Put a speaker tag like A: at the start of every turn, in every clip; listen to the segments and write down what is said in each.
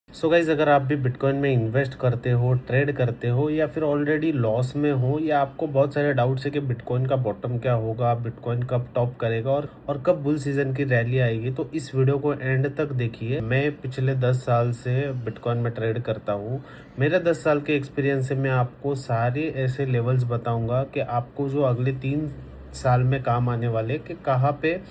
A: So guys, अगर आप भी बिटकॉइन में इन्वेस्ट करते हो, ट्रेड करते हो या फिर ऑलरेडी लॉस में हो या आपको बहुत सारे डाउट्स है कि बिटकॉइन का बॉटम क्या होगा, बिटकॉइन कब टॉप करेगा और कब बुल सीज़न की रैली आएगी, तो इस वीडियो को एंड तक देखिए। मैं पिछले 10 साल से बिटकॉइन में ट्रेड करता हूँ। मेरे 10 साल के एक्सपीरियंस से मैं आपको सारे ऐसे लेवल्स बताऊँगा कि आपको जो अगले 3 साल में काम आने वाले कि कहाँ पे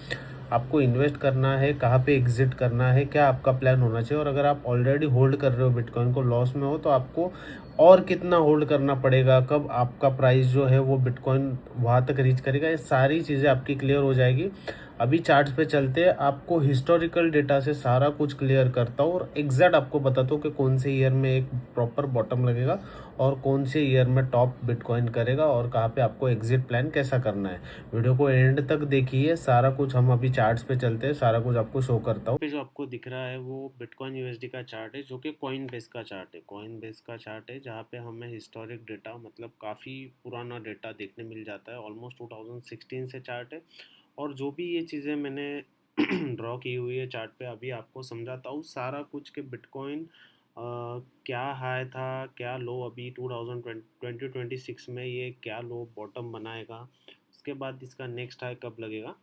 A: आपको इन्वेस्ट करना है, कहाँ पे एग्ज़िट करना है, क्या आपका प्लान होना चाहिए। और अगर आप ऑलरेडी होल्ड कर रहे हो बिटकॉइन को, लॉस में हो, तो आपको और कितना होल्ड करना पड़ेगा, कब आपका प्राइस जो है वो बिटकॉइन वहाँ तक रीच करेगा, ये सारी चीज़ें आपकी क्लियर हो जाएगी। अभी चार्ट्स पे चलते हैं, आपको हिस्टोरिकल डेटा से सारा कुछ क्लियर करता हूँ और एग्जैक्ट आपको बताता हूँ कि कौन से ईयर में एक प्रॉपर बॉटम लगेगा और कौन से ईयर में टॉप बिटकॉइन करेगा और कहाँ पे आपको एग्जिट प्लान कैसा करना है। वीडियो को एंड तक देखिए, सारा कुछ हम अभी चार्ट्स पे चलते हैं, सारा कुछ आपको शो करता हूँ। पे जो आपको दिख रहा है वो बिटकॉइन यूएसडी का चार्ट है, जो कि कॉइन बेस का चार्ट है। कॉइन बेस का चार्ट है जहाँ पे हमें हिस्टोरिक डेटा, मतलब काफ़ी पुराना डेटा देखने मिल जाता है। ऑलमोस्ट 2016 से चार्ट है और जो भी ये चीज़ें मैंने ड्रॉ की हुई है चार्ट पे, अभी आपको समझाता हूँ सारा कुछ कि बिटकॉइन क्या हाई था, क्या लो, अभी 2026 में ये क्या लो बॉटम बनाएगा, उसके बाद इसका नेक्स्ट हाई कब लगेगा।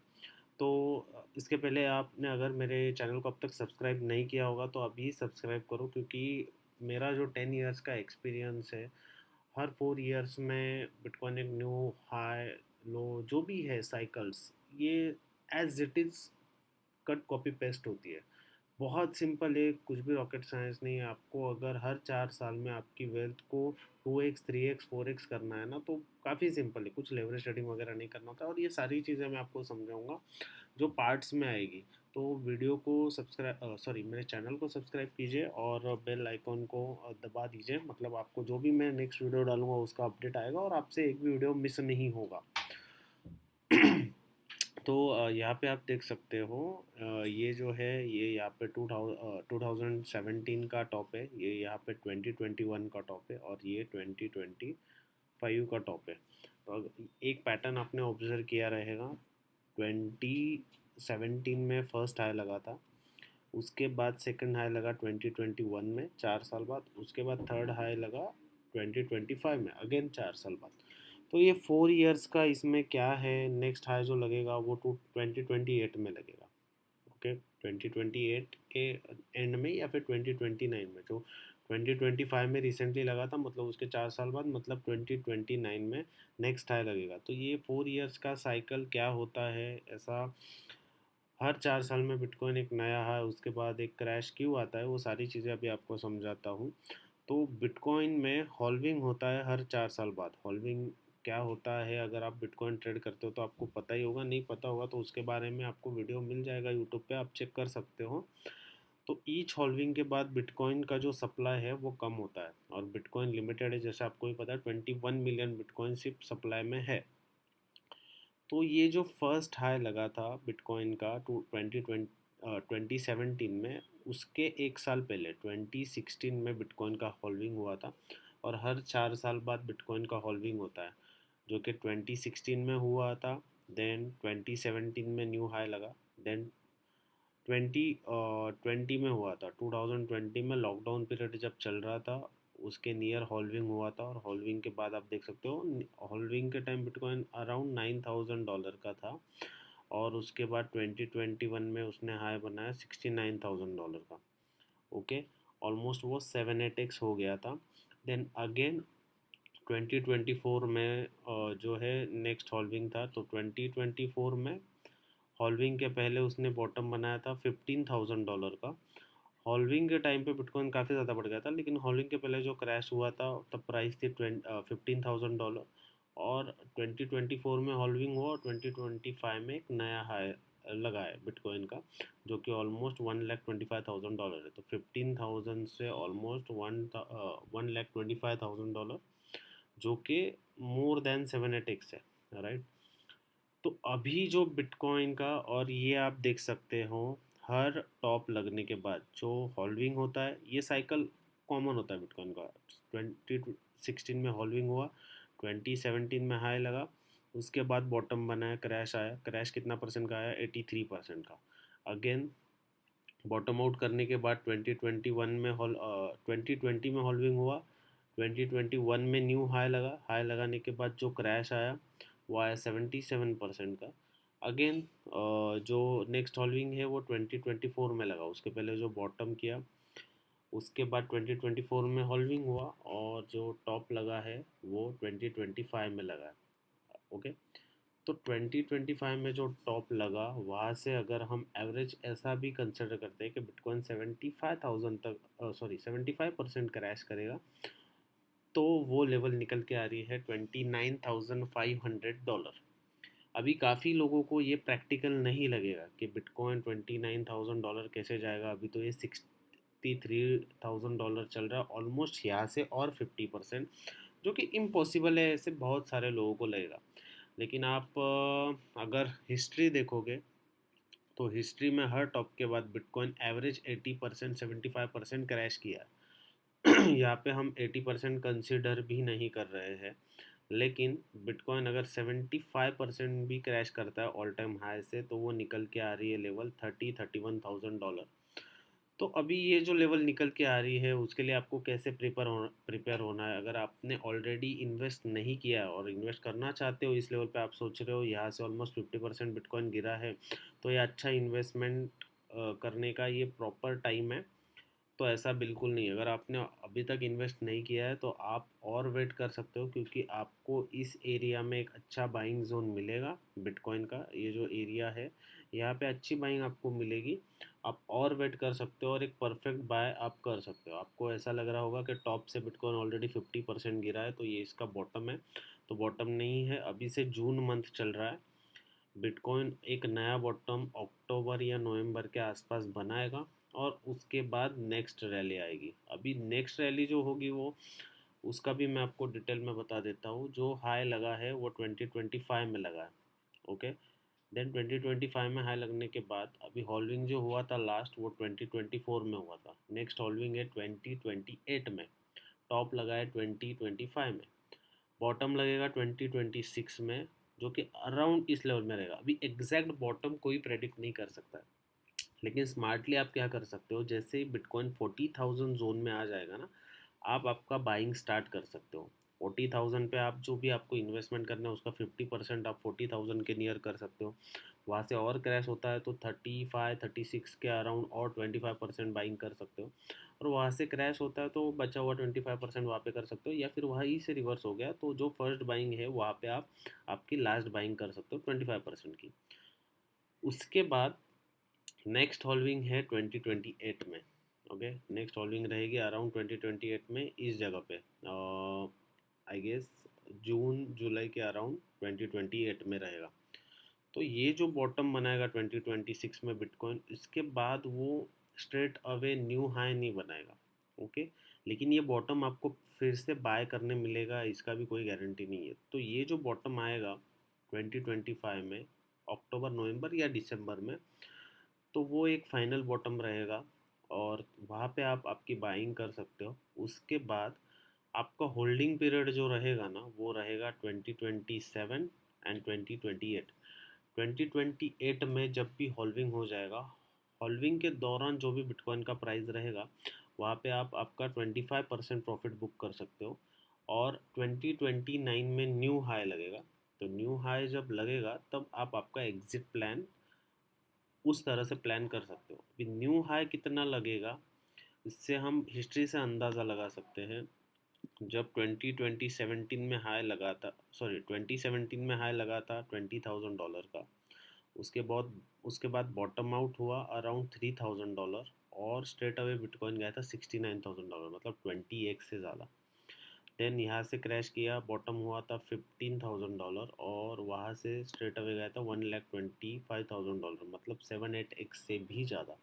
A: तो इसके पहले आपने अगर मेरे चैनल को अब तक सब्सक्राइब नहीं किया होगा तो अभी सब्सक्राइब करो, क्योंकि मेरा जो 10 इयर्स का एक्सपीरियंस है, हर 4 इयर्स में बिटकॉइन एक न्यू हाई लो जो भी है साइकिल्स, ये as it is cut copy paste होती है। बहुत सिंपल है, कुछ भी रॉकेट साइंस नहीं है। आपको अगर हर 4 साल में आपकी वेल्थ को 2x 3x 4x करना है ना, तो काफ़ी सिंपल है, कुछ लेवरेज ट्रेडिंग वगैरह नहीं करना होता। और ये सारी चीज़ें मैं आपको समझाऊंगा जो पार्ट्स में आएगी। तो वीडियो को सब्सक्राइब, सॉरी, मेरे चैनल को सब्सक्राइब कीजिए और बेल आइकॉन को दबा दीजिए, मतलब आपको जो भी मैं नेक्स्ट वीडियो डालूंगा उसका अपडेट आएगा और आपसे एक भी वीडियो मिस नहीं होगा। तो यहाँ पे आप देख सकते हो, ये जो है ये यहाँ पे 2017 का टॉप है, ये यहाँ पे 2021 का टॉप है और ये 2025 का टॉप है। तो एक पैटर्न आपने ऑब्जर्व किया रहेगा। 2017 में फर्स्ट हाई लगा था, उसके बाद सेकंड हाई लगा 2021 में 4 साल बाद, उसके बाद थर्ड हाई लगा 2025 में अगेन 4 साल बाद। तो ये 4 इयर्स का इसमें क्या है, नेक्स्ट हाई जो लगेगा वो 2028 में लगेगा। ओके, 2028 के एंड में या फिर 2029 में। जो 2025 में रिसेंटली लगा था, मतलब उसके 4 साल बाद, मतलब 2029 में नेक्स्ट हाई लगेगा। तो ये 4 इयर्स का साइकिल क्या होता है, ऐसा हर 4 साल में बिटकॉइन एक नया हाई, उसके बाद एक क्रैश क्यों आता है, वो सारी चीज़ें अभी आपको समझाता हूँ। तो बिटकॉइन में हॉल्विंग होता है हर 4 साल बाद। हॉल्विंग क्या होता है, अगर आप बिटकॉइन ट्रेड करते हो तो आपको पता ही होगा, नहीं पता होगा तो उसके बारे में आपको वीडियो मिल जाएगा यूट्यूब पे, आप चेक कर सकते हो। तो ईच हॉल्विंग के बाद बिटकॉइन का जो सप्लाई है वो कम होता है और बिटकॉइन लिमिटेड है, जैसे आपको ही पता है, 21 मिलियन बिटकॉइन सिर्फ सप्लाई में है। तो ये जो फर्स्ट हाई लगा था बिटकॉइन का 2017 में, उसके 1 साल पहले 2016 में बिटकॉइन का हॉल्विंग हुआ था। और हर 4 साल बाद बिटकॉइन का हॉल्विंग होता है, जो कि 2016 में हुआ था। देन 2017 में न्यू हाई लगा। देन 2020 में हुआ था, 2020 में लॉकडाउन पीरियड जब चल रहा था, उसके नियर हॉल्विंग हुआ था। और हॉल्विंग के बाद आप देख सकते हो, हॉल्विंग के टाइम बिटकॉइन अराउंड $9,000 का था और उसके बाद 2021 में उसने हाई बनाया $69,000 का। ओके, ऑलमोस्ट वो 7-8x हो गया था। देन अगेन 2024 में जो है नेक्स्ट हॉल्विंग था। तो 2024 में हॉल्विंग के पहले उसने बॉटम बनाया था $15,000 का। हॉल्विंग के टाइम पे बिटकॉइन काफ़ी ज़्यादा बढ़ गया था, लेकिन हॉल्विंग के पहले जो क्रैश हुआ था तब प्राइस थी $15,000। और 2024 में हॉल्विंग हुआ और 2025 में एक नया हाई लगा है बिटकॉइन का, जो कि ऑलमोस्ट $1,25,000 है। तो 15,000 से ऑलमोस्ट 1,25,000, जो कि मोर देन 7-8x है, राइट। तो अभी जो बिटकॉइन का, और ये आप देख सकते हो, हर टॉप लगने के बाद जो हॉल्विंग होता है, ये साइकिल कॉमन होता है बिटकॉइन का। 2016 में हॉल्विंग हुआ, 2017 में हाई लगा, उसके बाद बॉटम बनाया, क्रैश आया। क्रैश कितना परसेंट का आया, 83% का। अगेन बॉटम आउट करने के बाद 2020 में हॉल्विंग हुआ, 2021 में न्यू हाई लगा, हाई लगाने के बाद जो क्रैश आया वो आया 77% का। अगेन जो नेक्स्ट हॉल्विंग है वो 2024 में लगा, उसके पहले जो बॉटम किया उसके बाद 2024 में हॉल्विंग हुआ, और जो टॉप लगा है वो 2025 में लगा है। ओके, तो 2025 में जो टॉप लगा वहाँ से अगर हम एवरेज ऐसा भी कंसिडर करते हैं कि बिटकॉइन 75,000 तक, सॉरी 75% क्रैश करेगा, तो वो लेवल निकल के आ रही है $29,500। अभी काफ़ी लोगों को ये प्रैक्टिकल नहीं लगेगा कि बिटकॉइन $29,000 कैसे जाएगा, अभी तो ये $63,000 चल रहा है ऑलमोस्ट, यहाँ से और 50%, जो कि इम्पॉसिबल है, ऐसे बहुत सारे लोगों को लगेगा। लेकिन आप अगर हिस्ट्री देखोगे तो हिस्ट्री में हर टॉप के बाद बिटकॉइन एवरेज 80% 75% क्रैश किया है। यहाँ पे हम 80% कंसिडर भी नहीं कर रहे हैं, लेकिन बिटकॉइन अगर 75% भी क्रैश करता है ऑल टाइम हाई से, तो वो निकल के आ रही है लेवल 31,000 $30,000। तो अभी ये जो लेवल निकल के आ रही है उसके लिए आपको कैसे प्रिपेयर होना है। अगर आपने ऑलरेडी इन्वेस्ट नहीं किया है और इन्वेस्ट करना चाहते हो इस लेवल पे, आप सोच रहे हो यहाँ से ऑलमोस्ट 50% बिटकॉइन गिरा है, तो ये अच्छा इन्वेस्टमेंट करने का ये प्रॉपर टाइम है, तो ऐसा बिल्कुल नहीं है। अगर आपने अभी तक इन्वेस्ट नहीं किया है तो आप और वेट कर सकते हो, क्योंकि आपको इस एरिया में एक अच्छा बाइंग जोन मिलेगा। बिटकॉइन का ये जो एरिया है यहाँ पे अच्छी बाइंग आपको मिलेगी, आप और वेट कर सकते हो और एक परफेक्ट बाय आप कर सकते हो। आपको ऐसा लग रहा होगा कि टॉप से बिटकॉइन ऑलरेडी 50% गिरा है तो ये इसका बॉटम है, तो बॉटम नहीं है। अभी से जून मंथ चल रहा है, बिटकॉइन एक नया बॉटम अक्टूबर या नवंबर के आसपास बनाएगा, और उसके बाद नेक्स्ट रैली आएगी। अभी नेक्स्ट रैली जो होगी वो, उसका भी मैं आपको डिटेल में बता देता हूँ। जो हाई लगा है वो 2025 में लगा है। ओके, देन 2025 में हाई लगने के बाद अभी हॉल्विंग जो हुआ था लास्ट, वो 2024 में हुआ था। नेक्स्ट हॉल्विंग है 2028 में, टॉप लगा है 2025 में, बॉटम लगेगा 2026 में, जो कि अराउंड इस लेवल में रहेगा। अभी एग्जैक्ट बॉटम कोई प्रेडिक्ट नहीं कर सकता है, लेकिन स्मार्टली आप क्या कर सकते हो, जैसे ही बिटकॉइन 40,000 जोन में आ जाएगा ना, आप आपका बाइंग स्टार्ट कर सकते हो। 40,000 पे आप जो भी आपको इन्वेस्टमेंट करना है उसका 50% आप 40,000 के नियर कर सकते हो। वहाँ से और क्रैश होता है तो 35 36 के अराउंड और 25% बाइंग कर सकते हो, और वहाँ से क्रैश होता है तो बचा हुआ 25% वहाँ पे कर सकते हो, या फिर वहीं से रिवर्स हो गया तो जो फर्स्ट बाइंग है वहाँ पे आप आपकी लास्ट बाइंग कर सकते हो 25% की। उसके बाद नेक्स्ट हॉल्विंग है 2028 में। ओके, नेक्स्ट हॉल्विंग रहेगी अराउंड 2028 में इस जगह पे, आई गेस जून जुलाई के अराउंड 2028 में रहेगा। तो ये जो बॉटम बनाएगा 2026 में बिटकॉइन, इसके बाद वो स्ट्रेट अवे न्यू हाई नहीं बनाएगा। ओके, लेकिन ये बॉटम आपको फिर से बाय करने मिलेगा, इसका भी कोई गारंटी नहीं है। तो ये जो बॉटम आएगा 2025 में अक्टूबर नवंबर या दिसंबर में, तो वो एक फाइनल बॉटम रहेगा, और वहाँ पे आप आपकी बाइंग कर सकते हो। उसके बाद आपका होल्डिंग पीरियड जो रहेगा ना वो रहेगा 2027 एंड 2028। 2028 में जब भी हॉल्विंग हो जाएगा, हॉल्विंग के दौरान जो भी बिटकॉइन का प्राइस रहेगा वहाँ पे आप आपका 25% प्रॉफिट बुक कर सकते हो, और 2029 में न्यू हाई लगेगा। तो न्यू हाई जब लगेगा तब आप आपका एग्जिट प्लान उस तरह से प्लान कर सकते हो। अभी न्यू हाई कितना लगेगा इससे हम हिस्ट्री से अंदाज़ा लगा सकते हैं। जब 2017 में हाई लगा था, सॉरी 2017 में हाई लगा था $20,000 का, उसके बाद बॉटम आउट हुआ अराउंड $3,000, और स्ट्रेट अवे बिटकॉइन गया था $69,000, मतलब 20x से ज़्यादा। देन यहाँ से क्रैश किया, बॉटम हुआ था $15,000, और वहाँ से स्ट्रेट अवे गया था $1,25,000, मतलब 7-8x से भी ज़्यादा।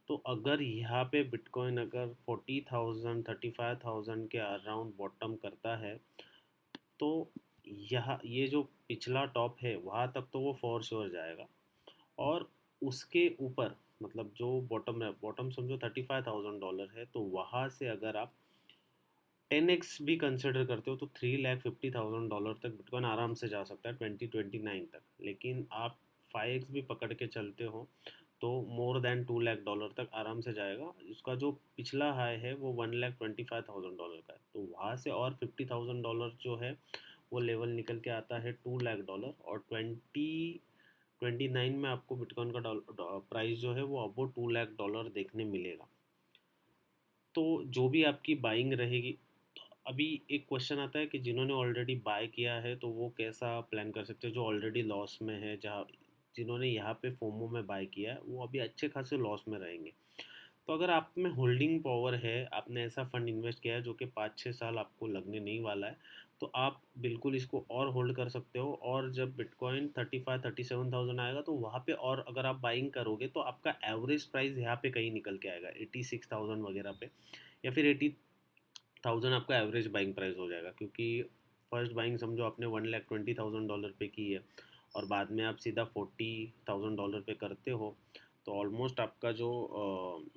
A: तो अगर यहाँ पे बिटकॉइन अगर 40,000 35,000 के अराउंड बॉटम करता है, तो यह ये जो पिछला टॉप है वहाँ तक तो वो फॉर श्योर जाएगा, और उसके ऊपर मतलब जो बॉटम है, बॉटम समझो $35,000 है, तो वहाँ से अगर आप 10x भी कंसिडर करते हो तो $350,000 तक बिटकॉइन आराम से जा सकता है 2029 तक। लेकिन आप 5x भी पकड़ के चलते हो तो मोर देन $2 लाख तक आराम से जाएगा। उसका जो पिछला हाई है वो $1,25,000 का है, तो वहाँ से और $50,000 जो है वो लेवल निकल के आता है $2 लाख। और 2029 में आपको बिटकॉइन का प्राइस जो है वो अबो $2 लाख देखने मिलेगा। तो जो भी आपकी बाइंग रहेगी, तो अभी एक क्वेश्चन आता है कि जिन्होंने ऑलरेडी बाय किया है तो वो कैसा प्लान कर सकते हैं, जो ऑलरेडी लॉस में है, जहाँ जिन्होंने यहाँ पे फोमो में बाय किया है वो अभी अच्छे खासे लॉस में रहेंगे। तो अगर आप में होल्डिंग पावर है, आपने ऐसा फंड इन्वेस्ट किया है जो कि 5-6 साल आपको लगने नहीं वाला है, तो आप बिल्कुल इसको और होल्ड कर सकते हो। और जब बिटकॉइन 35-37 थाउजेंड आएगा तो वहाँ पे और अगर आप बाइंग करोगे तो आपका एवरेज प्राइस यहाँ पे कहीं निकल के आएगा 86,000 वगैरह पे, या फिर 80,000 आपका एवरेज बाइंग प्राइस हो जाएगा। क्योंकि फर्स्ट बाइंग समझो आपने $1,20,000 पे की है और बाद में आप सीधा $40,000 पे करते हो, तो ऑलमोस्ट आपका जो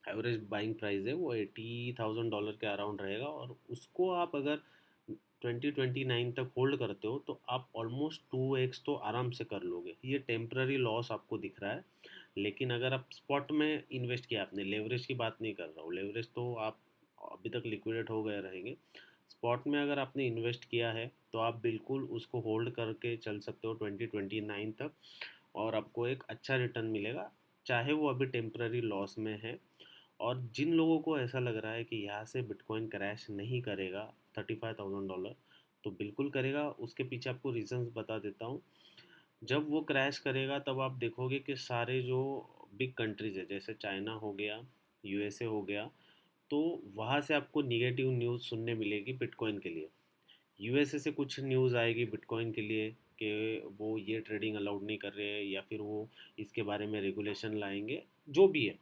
A: एवरेज बाइंग प्राइस है वो $80,000 के अराउंड रहेगा। और उसको आप अगर 2029 तक होल्ड करते हो तो आप ऑलमोस्ट 2x तो आराम से कर लोगे। ये टेम्पररी लॉस आपको दिख रहा है, लेकिन अगर आप स्पॉट में इन्वेस्ट किया, आपने लेवरेज की बात नहीं कर रहा हूँ, लेवरेज तो आप अभी तक लिक्विडेट हो गए रहेंगे। स्पॉट में अगर आपने इन्वेस्ट किया है तो आप बिल्कुल उसको होल्ड करके चल सकते हो 2029 तक, और आपको एक अच्छा रिटर्न मिलेगा, चाहे वो अभी टेम्पररी लॉस में है। और जिन लोगों को ऐसा लग रहा है कि यहाँ से बिटकॉइन क्रैश नहीं करेगा $35,000, तो बिल्कुल करेगा। उसके पीछे आपको रीजंस बता देता हूँ। जब वो क्रैश करेगा तब आप देखोगे कि सारे जो बिग कंट्रीज है, जैसे चाइना हो गया, यूएसए हो गया, तो वहाँ से आपको निगेटिव न्यूज़ सुनने मिलेगी बिटकॉइन के लिए। यूएसए से कुछ न्यूज़ आएगी बिटकॉइन के लिए कि वो ये ट्रेडिंग अलाउड नहीं कर रहे हैं, या फिर वो इसके बारे में रेगुलेशन लाएंगे, जो भी है।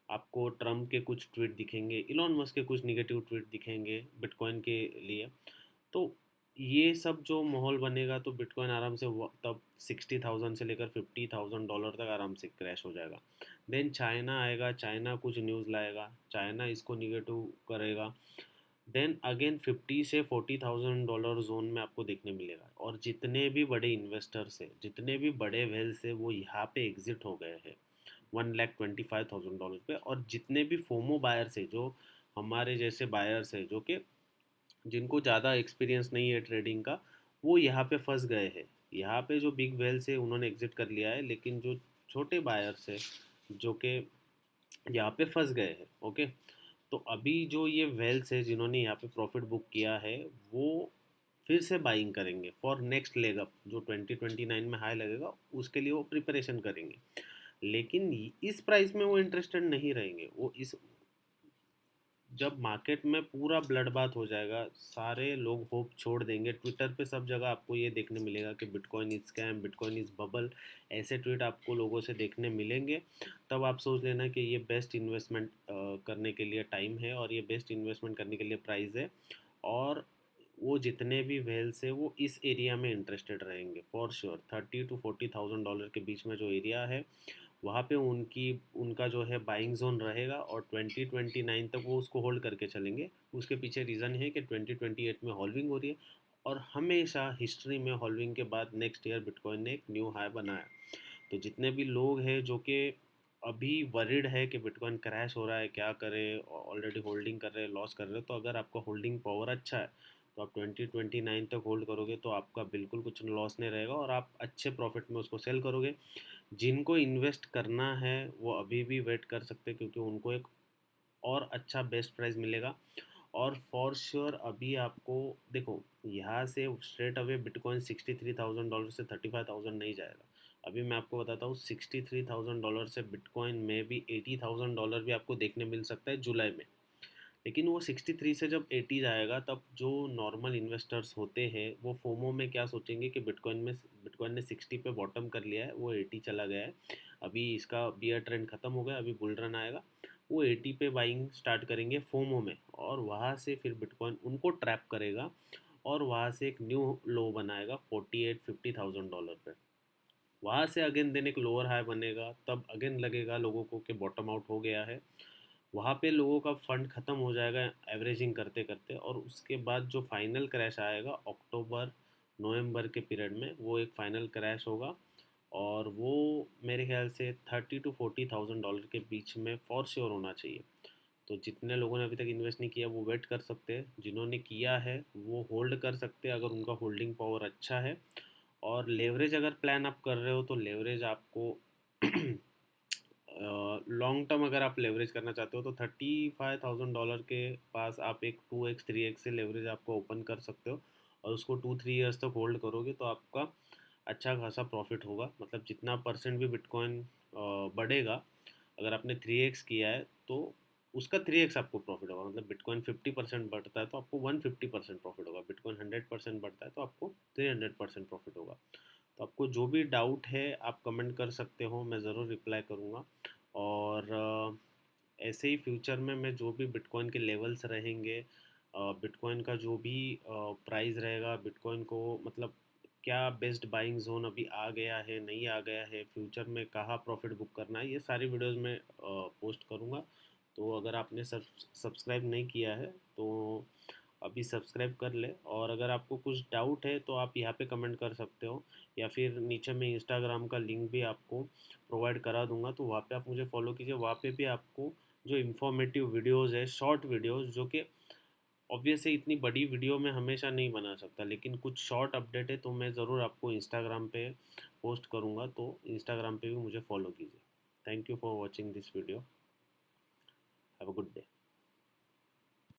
A: आपको ट्रम्प के कुछ ट्वीट दिखेंगे, इलॉन मस्क के कुछ निगेटिव ट्वीट दिखेंगे बिटकॉइन के लिए। तो ये सब जो माहौल बनेगा तो बिटकॉइन आराम से तब 60,000 से लेकर $50,000 तक आराम से क्रैश हो जाएगा। देन चाइना आएगा, चाइना कुछ न्यूज़ लाएगा, चाइना इसको निगेटिव करेगा। देन अगेन 50 से 40,000 डॉलर जोन में आपको देखने मिलेगा। और जितने भी बड़े इन्वेस्टर्स है, जितने भी बड़े वेल्स है, वो यहाँ पे एग्जिट हो गए हैं $1,25,000 पे। और जितने भी फोमो बायर्स है, जो हमारे जैसे बायर्स है, जो कि जिनको ज़्यादा एक्सपीरियंस नहीं है ट्रेडिंग का, वो यहाँ पे फंस गए हैं। यहाँ पे जो बिग वेल्स है उन्होंने एग्जिट कर लिया है, लेकिन जो छोटे बायर्स है जो कि यहाँ पे फंस गए हैं। ओके, तो अभी जो ये वेल्स है जिन्होंने यहाँ पे प्रॉफिट बुक किया है, वो फिर से बाइंग करेंगे फॉर नेक्स्ट लेग अप, जो 2029 में हाई लगेगा उसके लिए वो प्रिपरेशन करेंगे। लेकिन इस प्राइस में वो इंटरेस्टेड नहीं रहेंगे। वो इस जब मार्केट में पूरा ब्लड बाथ हो जाएगा, सारे लोग होप छोड़ देंगे, ट्विटर पे सब जगह आपको ये देखने मिलेगा कि bitcoin is scam, bitcoin is bubble, ऐसे ट्वीट आपको लोगों से देखने मिलेंगे। तब आप सोच लेना कि ये बेस्ट इन्वेस्टमेंट करने के लिए टाइम है, और ये बेस्ट इन्वेस्टमेंट करने के लिए प्राइस है। और वो जितने भी वेल्स है वो इस एरिया में इंटरेस्टेड रहेंगे फॉर श्योर। 30 to 40,000 डॉलर के बीच में जो एरिया है, वहाँ पे उनका जो है बाइंग जोन रहेगा, और 2029 तक वो उसको होल्ड करके चलेंगे। उसके पीछे रीज़न है कि 2028 में हॉल्विंग हो रही है, और हमेशा हिस्ट्री में हॉल्विंग के बाद नेक्स्ट ईयर बिटकॉइन ने एक न्यू हाई बनाया। तो जितने भी लोग हैं जो कि अभी वरिड है कि बिटकॉइन क्रैश हो रहा है, क्या करें, ऑलरेडी होल्डिंग कर रहे हैं, लॉस कर रहे हैं, तो अगर आपका होल्डिंग पावर अच्छा है तो आप 2029 तक होल्ड करोगे तो आपका बिल्कुल कुछ लॉस नहीं रहेगा, और आप अच्छे प्रॉफिट में उसको सेल करोगे। जिनको इन्वेस्ट करना है वो अभी भी वेट कर सकते हैं, क्योंकि उनको एक और अच्छा बेस्ट प्राइस मिलेगा। और फॉर श्योर अभी आपको देखो, यहाँ से स्ट्रेट अवे बिटकॉइन $63,000 से 35,000 नहीं जाएगा। अभी मैं आपको बताता हूँ, $63,000 से बिटकॉइन में भी $80,000 भी आपको देखने मिल सकता है जुलाई में। लेकिन वो 63 से जब 80 जाएगा, तब जो नॉर्मल इन्वेस्टर्स होते हैं वो फोमो में क्या सोचेंगे कि बिटकॉइन ने 60 पे बॉटम कर लिया है, वो 80 चला गया है, अभी इसका बियर ट्रेंड खत्म हो गया, अभी बुल रन आएगा। वो 80 पे बाइंग स्टार्ट करेंगे फोमो में, और वहाँ से फिर बिटकॉइन उनको ट्रैप करेगा, और वहाँ से एक न्यू लो बनाएगा 48-50,000 डॉलर पे। वहाँ से अगेन देन एक लोअर हाई बनेगा, तब अगेन लगेगा लोगों को कि बॉटम आउट हो गया है। वहाँ पे लोगों का फंड ख़त्म हो जाएगा एवरेजिंग करते करते, और उसके बाद जो फाइनल क्रैश आएगा अक्टूबर नवंबर के पीरियड में, वो एक फाइनल क्रैश होगा। और वो मेरे ख्याल से 30 to 40,000 डॉलर के बीच में फॉर श्योर होना चाहिए। तो जितने लोगों ने अभी तक इन्वेस्ट नहीं किया वो वेट कर सकते हैं, जिन्होंने किया है वो होल्ड कर सकते हैं अगर उनका होल्डिंग पावर अच्छा है। और लेवरेज अगर प्लान आप कर रहे हो तो लेवरेज आपको लॉन्ग टर्म अगर आप लेवरेज करना चाहते हो तो $35,000 के पास आप एक 2x 3x से लेवरेज आपको ओपन कर सकते हो, और उसको 2 3 ईयर्स तक होल्ड करोगे तो आपका अच्छा खासा प्रॉफिट होगा। मतलब जितना परसेंट भी बिटकॉइन बढ़ेगा, अगर आपने 3x किया है तो उसका 3x आपको प्रॉफिट होगा। मतलब बिटकॉइन 50% बढ़ता है तो आपको 150% प्रॉफिट होगा, बिटकॉइन 100% बढ़ता है तो आपको 300% प्रॉफिट होगा। तो आपको जो भी डाउट है आप कमेंट कर सकते हो, मैं ज़रूर रिप्लाई करूँगा। और ऐसे ही फ्यूचर में मैं जो भी बिटकॉइन के लेवल्स रहेंगे, बिटकॉइन का जो भी प्राइस रहेगा, बिटकॉइन को मतलब क्या बेस्ट बाइंग जोन अभी आ गया है नहीं आ गया है, फ्यूचर में कहाँ प्रॉफिट बुक करना है, ये सारी वीडियोस में पोस्ट करूँगा। तो अगर आपने सब्सक्राइब नहीं किया है तो अभी सब्सक्राइब कर ले। और अगर आपको कुछ डाउट है तो आप यहाँ पे कमेंट कर सकते हो, या फिर नीचे मैं इंस्टाग्राम का लिंक भी आपको प्रोवाइड करा दूंगा, तो वहाँ पे आप मुझे फॉलो कीजिए। वहाँ पे भी आपको जो इन्फॉर्मेटिव वीडियोस है, शॉर्ट वीडियोस, जो कि ऑब्वियसली इतनी बड़ी वीडियो में हमेशा नहीं बना सकता, लेकिन कुछ शॉर्ट अपडेट है तो मैं ज़रूर आपको इंस्टाग्राम पे पोस्ट करूँगा, तो इंस्टाग्राम पे भी मुझे फॉलो कीजिए। Thank you for watching this video. Have a good day.